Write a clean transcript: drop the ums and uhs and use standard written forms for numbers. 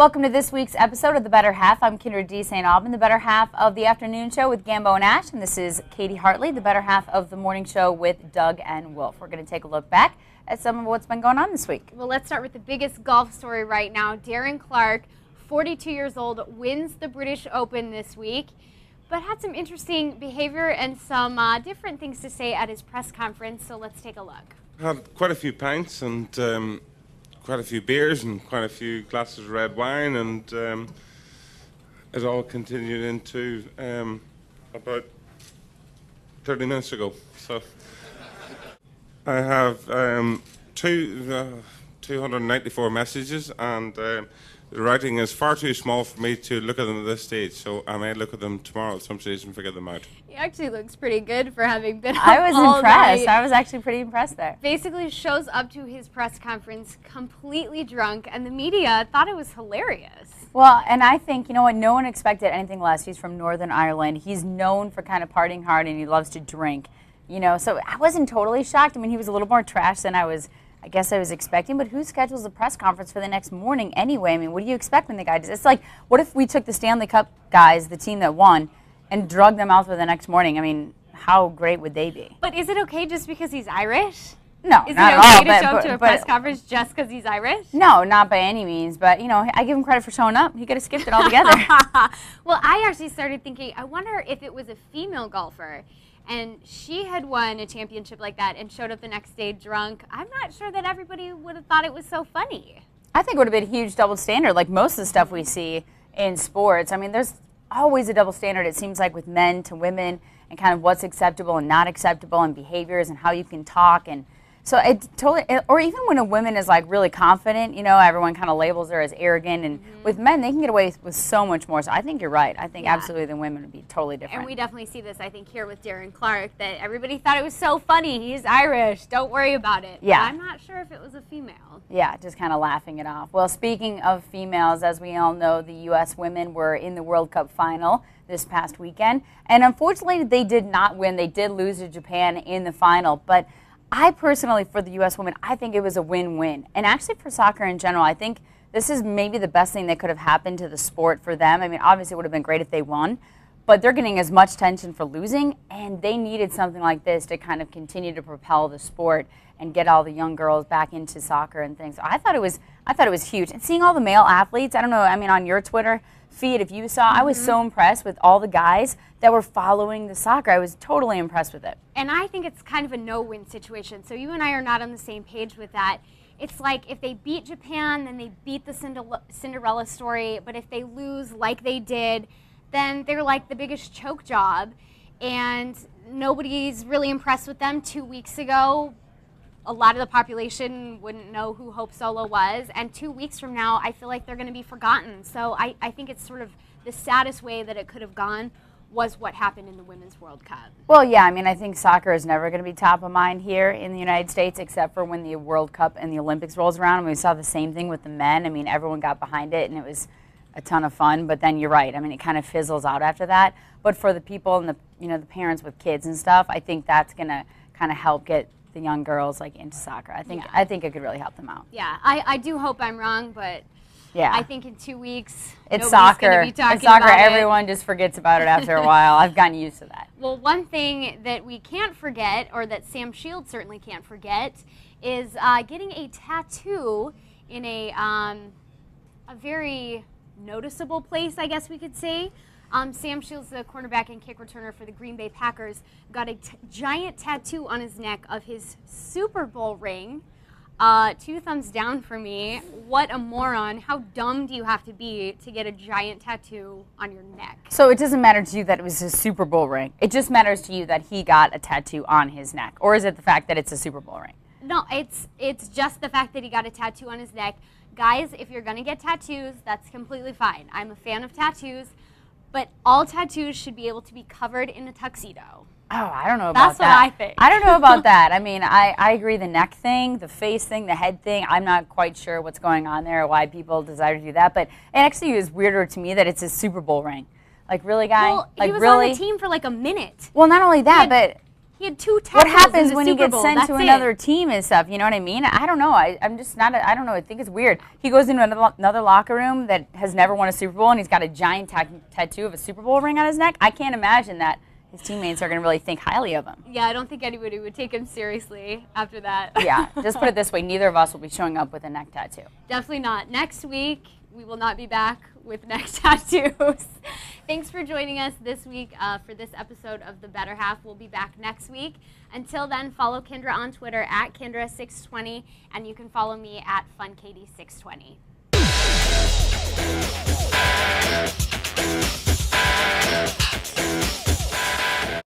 Welcome to this week's episode of The Better Half. I'm Kendra D. St. Aubin, the better half of the afternoon show with Gambo and Ash, and this is Katie Hartley, the better half of the morning show with Doug and Wolf. We're going to take a look back at some of what's been going on this week. Well, let's start with the biggest golf story right now. Darren Clarke, 42 years old, wins the British Open this week, but had some interesting behavior and some different things to say at his press conference, so let's take a look. Had quite a few pints and quite a few beers and quite a few glasses of red wine, and it all continued into about 30 minutes ago. So I have 294 messages, and the writing is far too small for me to look at them at this stage, so I may look at them tomorrow at some stage and figure them out. He actually looks pretty good for having been up I was all impressed. night. I was actually pretty impressed there. Basically shows up to his press conference completely drunk, and the media thought it was hilarious. Well, and I think, you know what, no one expected anything less. He's from Northern Ireland. He's known for kind of partying hard, and he loves to drink. You know, so I wasn't totally shocked. I mean, he was a little more trash than I guess I was expecting, but who schedules a press conference for the next morning anyway? I mean, what do you expect when the guy does? It's like, what if we took the Stanley Cup guys, the team that won, and drugged them out for the next morning? I mean, how great would they be? But is it okay just because he's Irish? No, Is not it at all. okay to show up to a press conference just because he's Irish? No, not by any means, but, you know, I give him credit for showing up. He could have skipped it altogether. Well, I actually started thinking, I wonder if it was a female golfer and she had won a championship like that and showed up the next day drunk. I'm not sure that everybody would have thought it was so funny. I think it would have been a huge double standard, like most of the stuff we see in sports. I mean, there's always a double standard, it seems like, with men to women and kind of what's acceptable and not acceptable and behaviors and how you can talk. And so it totally, or even when a woman is like really confident, you know, everyone kind of labels her as arrogant, and with men, they can get away with so much more. So I think you're right. I think absolutely the women would be totally different. And we definitely see this, I think, here with Darren Clarke, that everybody thought it was so funny. He's Irish. Don't worry about it. Yeah. But I'm not sure if it was a female. Yeah, just kind of laughing it off. Well, speaking of females, as we all know, the U.S. women were in the World Cup final this past weekend, and unfortunately, they did not win. They did lose to Japan in the final, but I personally, for the U.S. women, I think it was a win-win. And actually for soccer in general, I think this is maybe the best thing that could have happened to the sport for them. I mean, obviously it would have been great if they won, but they're getting as much tension for losing, and they needed something like this to kind of continue to propel the sport and get all the young girls back into soccer and things. So I thought it was huge. And seeing all the male athletes, I don't know, I mean, on your Twitter feed, if you saw, I was so impressed with all the guys that were following the soccer. I was totally impressed with it. And I think it's kind of a no-win situation. So you and I are not on the same page with that. It's like if they beat Japan, then they beat the Cinderella story. But if they lose like they did, then they're like the biggest choke job. And nobody's really impressed with them. 2 weeks ago, a lot of the population wouldn't know who Hope Solo was. And 2 weeks from now, I feel like they're going to be forgotten. So I think it's sort of the saddest way that it could have gone was what happened in the Women's World Cup. Well, yeah, I mean, I think soccer is never going to be top of mind here in the United States, except for when the World Cup and the Olympics rolls around. And we saw the same thing with the men. I mean, everyone got behind it, and it was a ton of fun. But then you're right. I mean, it kind of fizzles out after that. But for the people and the parents with kids and stuff, I think that's going to kind of help get the young girls like into soccer. I think it could really help them out. Yeah, I do hope I'm wrong, but yeah, I think in 2 weeks, it's soccer. Be talking it's soccer. About Everyone just forgets about it after a while. I've gotten used to that. Well, one thing that we can't forget, or that Sam Shields certainly can't forget, is getting a tattoo in a very noticeable place, I guess we could say. Sam Shields, the cornerback and kick returner for the Green Bay Packers, got a giant tattoo on his neck of his Super Bowl ring. 2 thumbs down for me. What a moron. How dumb do you have to be to get a giant tattoo on your neck? So it doesn't matter to you that it was his Super Bowl ring. It just matters to you that he got a tattoo on his neck. Or is it the fact that it's a Super Bowl ring? No, it's just the fact that he got a tattoo on his neck. Guys, if you're going to get tattoos, that's completely fine. I'm a fan of tattoos. But all tattoos should be able to be covered in a tuxedo. Oh, I don't know about that. That's what I think. I don't know about that. I mean, I agree the neck thing, the face thing, the head thing. I'm not quite sure what's going on there or why people desire to do that. But it actually is weirder to me that it's a Super Bowl ring. Like, really, guy? Well, like, he was really? on the team for like a minute. Well, not only that, but He had 2 tackles. What happens in the when he Super gets Bowl. sent That's to it. another team and stuff? You know what I mean? I don't know. I'm just not. I don't know. I think it's weird. He goes into another locker room that has never won a Super Bowl, and he's got a giant tattoo of a Super Bowl ring on his neck. I can't imagine that his teammates are going to really think highly of him. Yeah, I don't think anybody would take him seriously after that. Yeah, just put it this way: neither of us will be showing up with a neck tattoo. Definitely not. Next week, we will not be back with neck tattoos. Thanks for joining us this week for this episode of The Better Half. We'll be back next week. Until then, follow Kendra on Twitter at Kendra620, and you can follow me at FunKatie620.